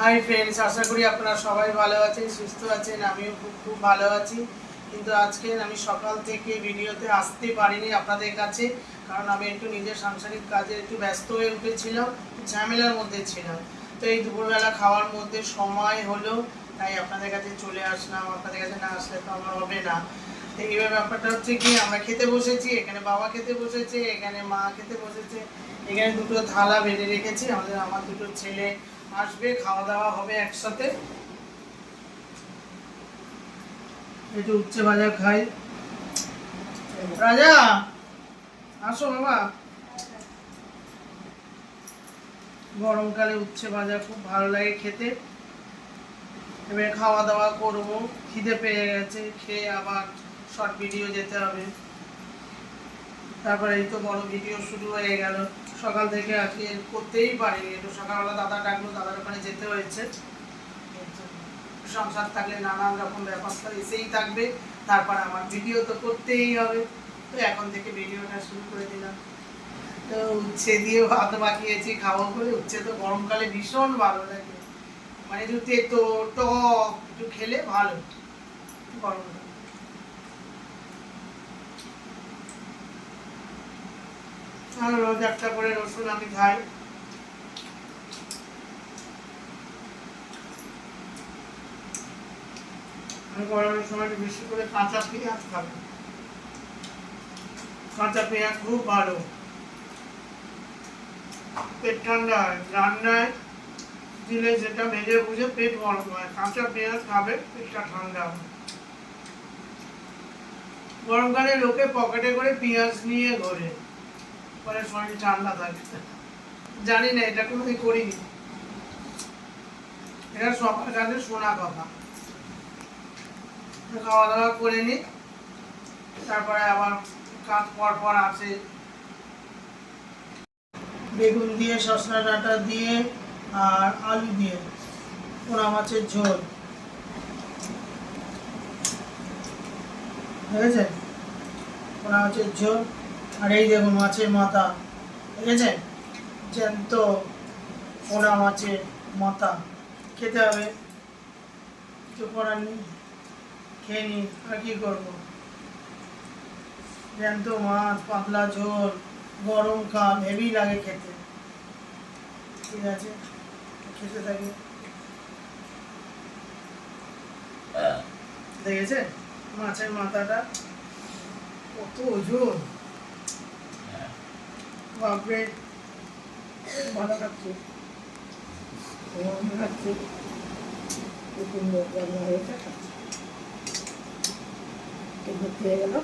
Hi friends, আশা করি আপনারা সবাই ভালো আছেন, সুস্থ আছেন। আমিও খুব ভালো আছি। কিন্তু আজকে আমি সকাল থেকে ভিডিওতে আসতে পারিনি আপনাদের কাছে, কারণ আমি একটু নিজের সাংসারিক কাজে একটু ব্যস্ত হয়ে উঠেছিলাম, ঝামেলার মধ্যে ছিলাম। তো এই দুপুরবেলা খাওয়ার মধ্যে সময় হলো, তাই আপনাদের কাছে চলে আসলাম। আপনাদের কাছে না আসলে তো আমার হবে না। তো এইভাবে ব্যাপারটা হচ্ছে কি, আমরা খেতে বসেছি, এখানে বাবা খেতে বসেছে, এখানে মা খেতে বসেছে, এখানে দুটো থালা বেড়ে রেখেছি। আমার দুটো ছেলে আসবে, খাওয়া দাওয়া হবে একসাথে। একটু উচ্ছে ভাজা খাই। রাজা, আসো বাবা। গরমকালে উচ্ছে ভাজা খুব ভালো লাগে খেতে। এবার খাওয়া দাওয়া করবো, খিদে পেয়ে গেছে, খেয়ে আবার শর্ট ভিডিও যেতে হবে। তারপরে এই তো বড় ভিডিও শুরু হয়ে গেল। সকাল থেকে আজকে করতেই পারিনি, একটু সকালবেলা দাদা ডাকলো, দাদার ওখানে যেতে হয়েছে। সংসার থাকলে নানান রকম ব্যবস্থা এসেই থাকবে, তারপর আমার ভিডিও তো করতেই হবে। তো এখন থেকে ভিডিওটা শুরু করে দিলাম। তো উচ্ছে দিয়ে ভাত মাখিয়েছি, খাবো বলে। উচ্ছে তো গরমকালে ভীষণ ভালো লাগে, মানে একটু তেতো টক একটু খেলে ভালো গরমকালে। আর রোজ একটা করে রসুন আমি খাই। গরমের সময় বেশি করে কাঁচা পেঁয়াজ খাবে। কাঁচা পেঁয়াজ খুব ভালো, পেট ঠান্ডা হয়। রান্নায় দিলে যেটা মেজে বুঝে পেট গরম হয়, কাঁচা পেঁয়াজ খাবে, পেটটা ঠান্ডা হয়। গরমকালে লোকে পকেটে করে পেঁয়াজ নিয়ে ঘোরে, পরে শরীর ঠান্ডা থাকে। জানি না, এটা কোনোদিন করিনি, এটা সবার কাছে শোনা কথা। খাওয়া দাওয়া করে নি, তারপরে আবার কাজ পর আছে। বেগুন দিয়ে, শসা ডাঁটা দিয়ে আর আলু দিয়ে পোনা মাছের ঝোল, দেখেছেন? পোনা মাছের ঝোল। আর এই দেখুন মাছের মাথা, দেখেছেন? জ্যান্ত পোনা মাছের মাথা। খেতে হবে, কিছু করার নেই, খেয়ে নিই। আর কি করবো, জ্যান্ত মাছ, পাতলা ঝোল, গরমকাল হেভি লাগে খেতে। ঠিক আছে, খেতে থাকি। দেখেছেন মাছের মাথাটা কত ওজন, বাপরে। ভালো লাগছে, খাচ্ছি, খুব সুন্দর রান্না হয়েছে, খাচ্ছি। ভর্তি হয়ে গেল।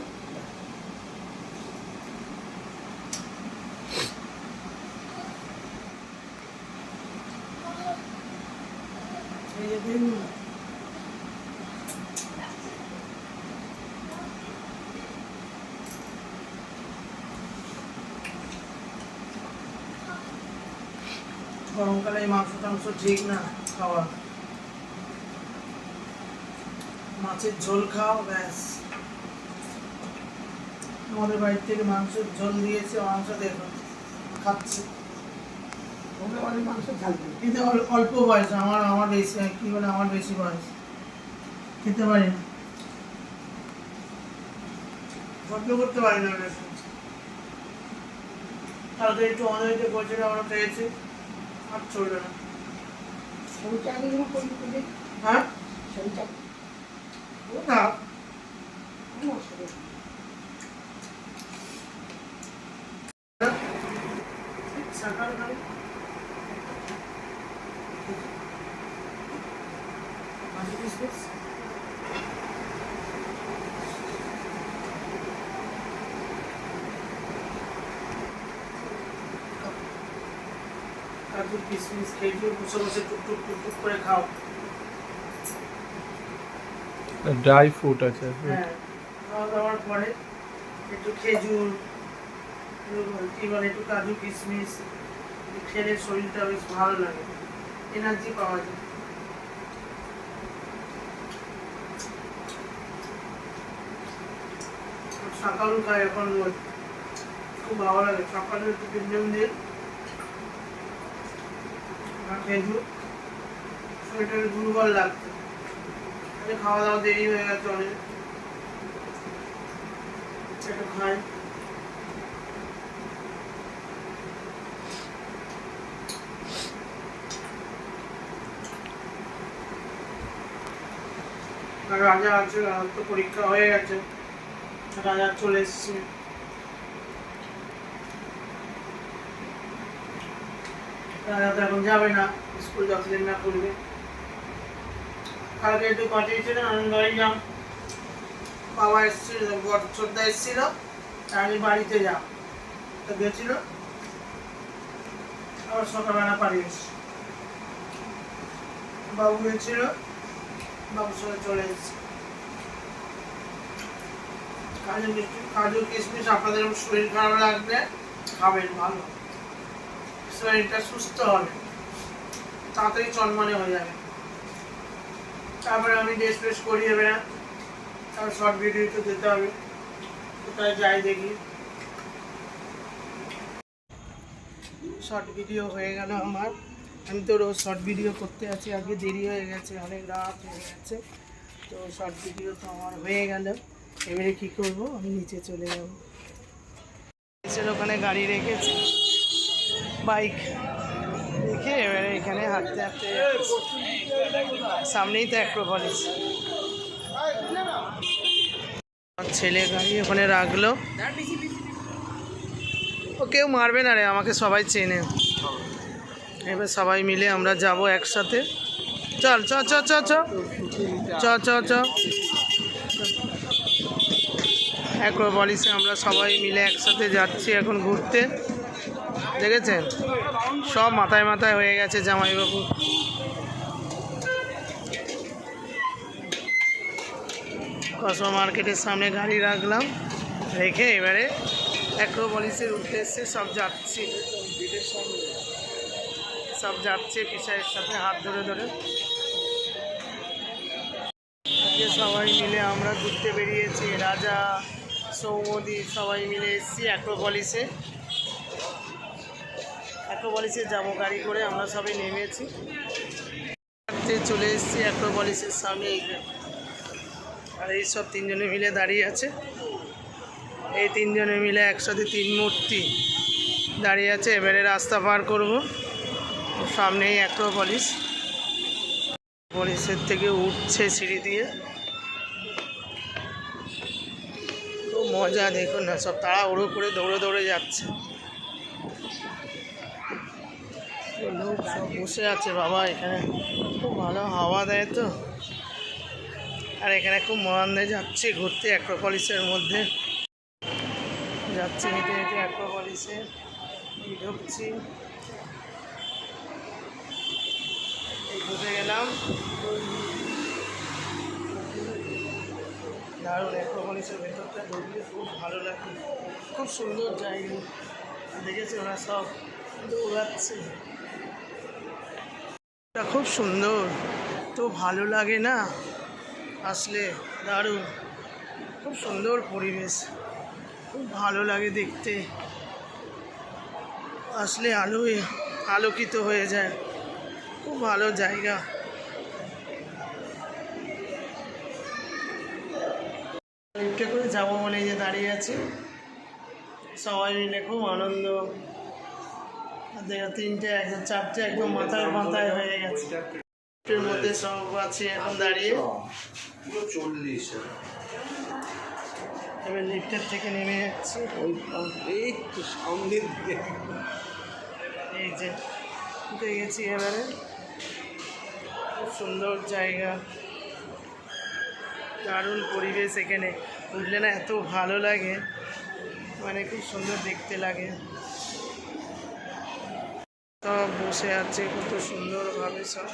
গরমকালে এই মাংস টাংস ঠিক না খাওয়া। মাছের ঝোল খাও, ব্যাস। আমাদের বাড়ির থেকে মাংসের ঝোল দিয়েছে, মাংস দেখুন খাচ্ছি। কিন্তু অল্প বয়স, আমার বেশি, কি বলে, আমার বেশি বয়স, খেতে পারি না, সহ্য করতে পারি না বেশি। কালকে একটু অনেক বলছিল, আমরা খেয়েছি, আর চলবে না। হ্যাঁ, না সকালবেলা কাজু কিশমিশ খেজুর বসে বসে টুকটুক টুকটুক করে খাও। ড্রাই ফ্রুট আছে। হ্যাঁ, খাওয়া দাওয়ার পরে একটু খেজুর, কি বলে, একটু কাজু কিশমিশ খেলে শরীরটা বেশ ভালো লাগে, এনার্জি পাওয়া যায়। সকালও খাই এখন রোজ, খুব ভালো লাগে। সকালে একটু ডিম দিয়ে খেজুর শরীরটা দুর্বল লাগছে, খাওয়া দাওয়া দেরি হয়ে গেছে অনেক, একটু খাই। আর রাজা আছে, তো পরীক্ষা হয়ে গেছে, রাজা চলে এসছে। রাজা তো এখন যাবে না, স্কুল যতদিন না করবে। কালকে একটু পাঠিয়েছিল আনন্দবাড়িলাম, বাবা এসেছিল, ছোটদা এসেছিল, আমি বাড়িতে যাব, তো গেছিল, আবার সকালবেলা পাঠিয়েছি। বাবু গেছিল, বাবুর সঙ্গে চলে এসেছে। কাজু কিশমিশ আপনাদের শরীর খারাপ লাগলে খাবেন, ভালো, শরীরটা সুস্থ হবে, তাড়াতাড়ি চনমনে হয়ে যাবে। তারপরে আমি ড্রেস ফ্রেস করিয়ে বেড়া, তারপর শর্ট ভিডিও তো দিতে হবে, কোথায় যাই দেখি। শর্ট ভিডিও হয়ে গেল আমার, আমি তো রোজ শর্ট ভিডিও করতে আছি, আজকে দেরি হয়ে গেছে, অনেক রাত হয়ে গেছে, তো শর্ট ভিডিও তো আমার হয়ে গেল। এবারে কী করব, আমি নিচে চলে যাব। নিচের ওখানে গাড়ি রেখেছি, বাইক রেখে এবারে এখানে হাঁটতে হাঁটতে সামনেই তো অ্যাক্রোপলিস। ছেলে গাড়ি ওখানে রাখলো, ও কেউ মারবে না রে, আমাকে সবাই চেনে। এবার সবাই মিলে আমরা যাব একসাথে, চল চ চ চ চ চ চ চ অ্যাক্রোপলিসে আমরা সবাই মিলে একসাথে যাচ্ছি এখন ঘুরতে। দেখেছেন, সব মাথায় মাথায় হয়ে গেছে জামাইবাবু। কসমো মার্কেটের সামনে গাড়ি রাখলাম, রেখে এবারে অ্যাক্রোপলিসের উদ্দেশ্যে সব যাচ্ছি, পিসাইয়ের সাথে হাত ধরে ধরে। সবাই মিলে আমরা ঘুরতে বেরিয়েছি, রাজা, সৌমদি সবাই মিলে এসেছি অ্যাক্রোপলিসে। অ্যাক্রোপলিসে যাবো গাড়ি করে, আমরা সবাই নেমেছি, চলে এসেছি অ্যাক্রোপলিসের সামনে। আর এই সব তিনজনে মিলে দাঁড়িয়ে আছে, এই তিনজনে মিলে একসাথে তিন মূর্তি দাঁড়িয়ে আছে। এবারে রাস্তা পার করব, সামনেই অ্যাক্রোপলিস, পলিসের থেকে উঠছে সিঁড়ি দিয়ে, খুব মজা। দেখুন না, সব তাড়াহুড়ো করে দৌড়ে দৌড়ে যাচ্ছে, লোক সব বসে আছে। বাবা, এখানে খুব ভালো হাওয়া দেয় তো, আর এখানে খুব মনে যাচ্ছি ঘুরতে অ্যাক্রোপলিসের মধ্যে, যাচ্ছি হেঁটে হেঁটে অ্যাক্রোপলিসে ঢুকছি, ঢুকে গেলাম। দারুণ, অ্যাক্রোপলিসের ভেতরটা ঢুকলে খুব ভালো লাগে, খুব সুন্দর জায়গা। দেখেছি ওরা সব দৌড়াচ্ছে, খুব সুন্দর, তো ভালো লাগে না আসলে, দারুণ, খুব সুন্দর পরিবেশ, খুব ভালো লাগে দেখতে, আসলে আলোয় আলোকিত হয়ে যায়, খুব ভালো জায়গা। লিফটে করে যাবো বলে যে দাঁড়িয়ে আছি, সবাই মিলে খুব আনন্দ। তিনটে একদম চারটে একদম মাথায় মাথায় হয়ে গেছে, লিফটের মধ্যে সব আছে এখন দাঁড়িয়ে। 40 এবার লিফটের থেকে নেমে যাচ্ছি, এই তো সামনের দিকে। এই যে উঠে গেছি এবারে, খুব সুন্দর জায়গা, দারুণ পরিবেশ। এখানে উঠলে না এত ভালো লাগে, মানে খুব সুন্দর দেখতে লাগে। সব বসে আছে কত সুন্দরভাবে, সব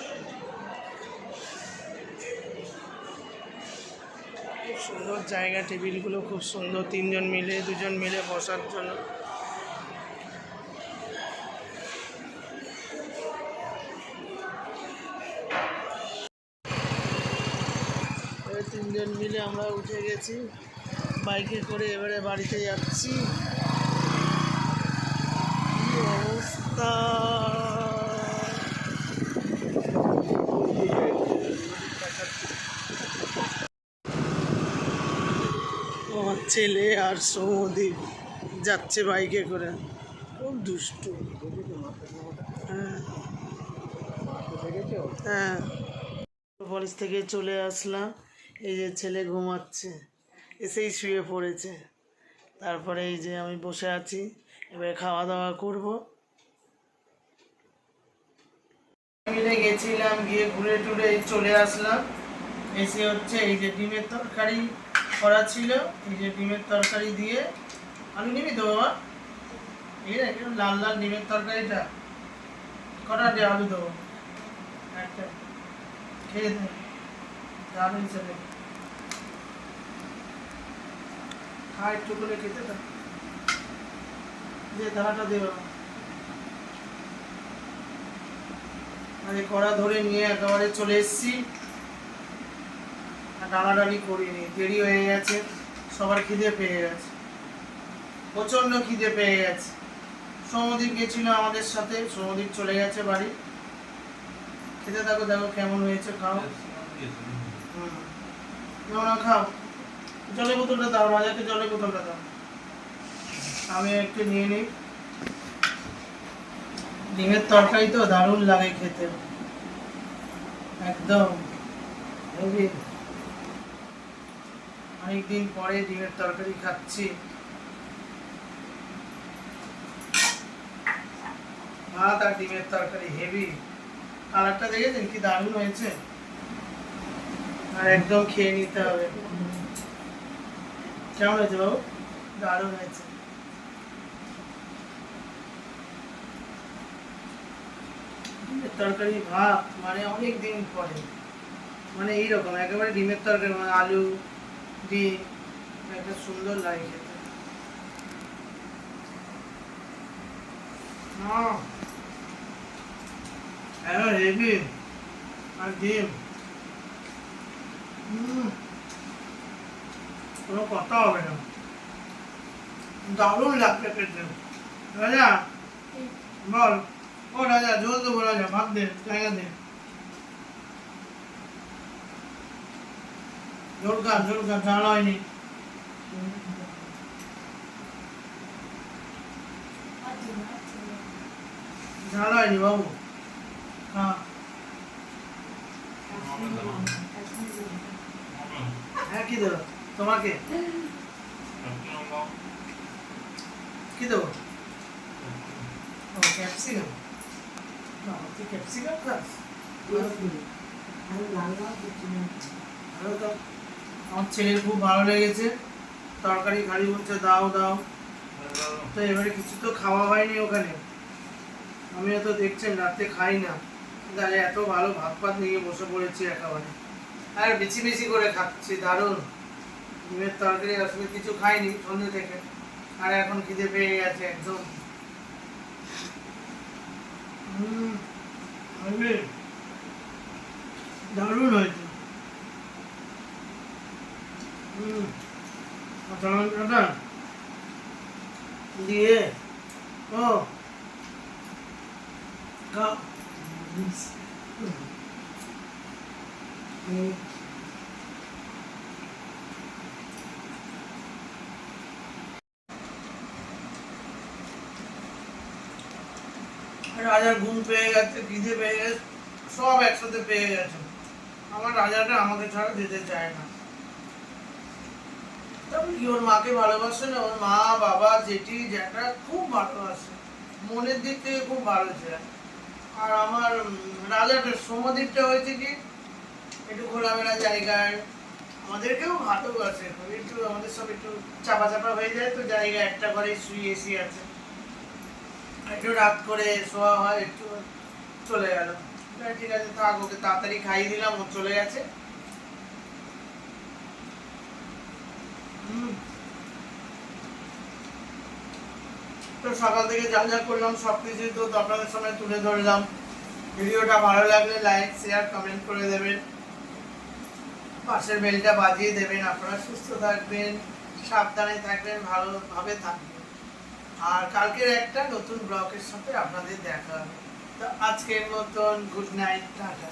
খুব সুন্দর জায়গা, টেবিলগুলো খুব সুন্দর, তিনজন মিলে দুজন মিলে বসার জন্য। তিনজন মিলে আমরা উঠে গেছি বাইকে করে, এবারে বাড়িতে যাচ্ছি। অবস্থা ছেলে আর সৌদীপ যাচ্ছে বাইকে করে, খুব দুষ্টু। হ্যাঁ হ্যাঁ, কলেজ থেকে চলে আসলাম, এই যে ছেলে ঘুমাচ্ছে, এসেই শুয়ে পড়েছে। তারপরে এই যে আমি বসে আছি, এবার খাওয়া দাওয়া করব। মিলে গেছিলাম, গিয়ে ঘুরে টুরে চলে আসলাম। এসে হচ্ছে এই যে ডিমের তরকারি করা ছিল, এই যে ডিমের তরকারি দিয়ে, আলু নিবি তো বাবা? এই যে একদম লাল লাল ডিমের তরকারিটা, কটা দিয়ে আলু দেবো? একটা, খেয়ে দে, দারুণ ছেলে, খা একটু করে খেতে থাক, যে দানাটা দেবো। মানে কড়া ধরে নিয়ে একেবারে চলে এসেছি, আর ডালাডালি করিনি, দেরি হয়ে গেছে, সবার খিদে পেয়ে গেছে, প্রচণ্ড খিদে পেয়ে গেছে। সৌমদীপ গেছিল আমাদের সাথে, সৌমদীপ চলে গেছে বাড়ি। খেতে থাকো, দেখো কেমন হয়েছে, খাও। না খাও, জলের বোতলটা দাও, রাজাকে জলের বোতলটা দাও, আমি একটু নিয়ে নিই। ডিমের তরকারি তো দারুণ লাগে খেতে, একদম হেভি। অনেকদিন পরে ডিমের তরকারি খাচ্ছি, ভাত আর ডিমের তরকারি হেভি। কালারটা দেখেছেন কি দারুণ হয়েছে, আর একদম খেয়ে নিতে হবে। কেমন হয়েছে বাবু? দারুণ হয়েছে। ডিমের তরকারি ভাত মানে অনেক দিন পরে, মানে এইরকম একেবারে ডিমের তরকারি, মানে আলু ডিম, একটা সুন্দর লাগে খেতে। হেভি, আর ডিম, কোনো কথা হবে না, দারুণ লাগবে খেতে। রাজা বল, ও রাজা জল দেবো, রাজা ভাত দে, জায়গা দে, জোরকার জোরকার, ঝাল হয়নি। ঝাল হয়নি বাবু, হ্যাঁ হ্যাঁ, কি দেবো তোমাকে, কি দেবো? ও ক্যাপসিকাম, তুই ক্যাপসিকাম খাস? ভালো তো, আমার ছেলের খুব ভালো লেগেছে তরকারি, খালি বলছে দাও দাও। তো এবারে কিছু তো খাওয়া হয়নি ওখানে, আমিও তো দেখছেন রাতে খাই না, তাহলে এত ভালো ভাত ভাত নিয়ে বসে পড়েছি একেবারে, আর বেশি বেশি করে খাচ্ছি, দারুণ। ডিমের তরকারি আসলে কিছু খাইনি সন্ধ্যে থেকে, আর এখন খিদে পেয়ে গেছে একদম। দারুণ হয়েছে। লঙ্কাটা দিয়ে ও খাও। রাজার ঘুম পেয়ে গেছে, খিদে পেয়ে গেছে, সব একসাথে পেয়ে গেছে। আমার রাজাটা আমাকে ছাড়া যেতে চায় না। তবে কি, ওর মাকে ভালোবাসে না, ওর মা বাবা জেঠি জ্যাঠা খুব ভালোবাসে, মনের দিক থেকে খুব ভালো ছিল। আর আমার রাজাটা সৌমদীপটা হয়েছে কি একটু খোলামেলা জায়গায়, আমাদেরকেও ভালোবাসে, একটু আমাদের সব একটু চাপা চাপা হয়ে যায় তো, জায়গা একটা ঘরে শুয়ে এসি আছে, একটু রাত করে শোয়া হয়, একটু চলে গেল, ঠিক আছে থাক, ওকে তাড়াতাড়ি খাইয়ে দিলাম, ও চলে গেছে। তো সকাল থেকে যা যা করলাম সবকিছু তো আপনাদের সামনে তুলে ধরলাম। ভিডিওটা ভালো লাগলে লাইক শেয়ার কমেন্ট করে দেবেন, পাশের বেলটা বাজিয়ে দেবেন। আপনারা সুস্থ থাকবেন, সাবধানে থাকবেন, ভালোভাবে থাকবেন। আর কালকের একটা নতুন ব্লগের সাথে আপনাদের দেখা হবে। তো আজকের মতন গুড নাইট, টাটা।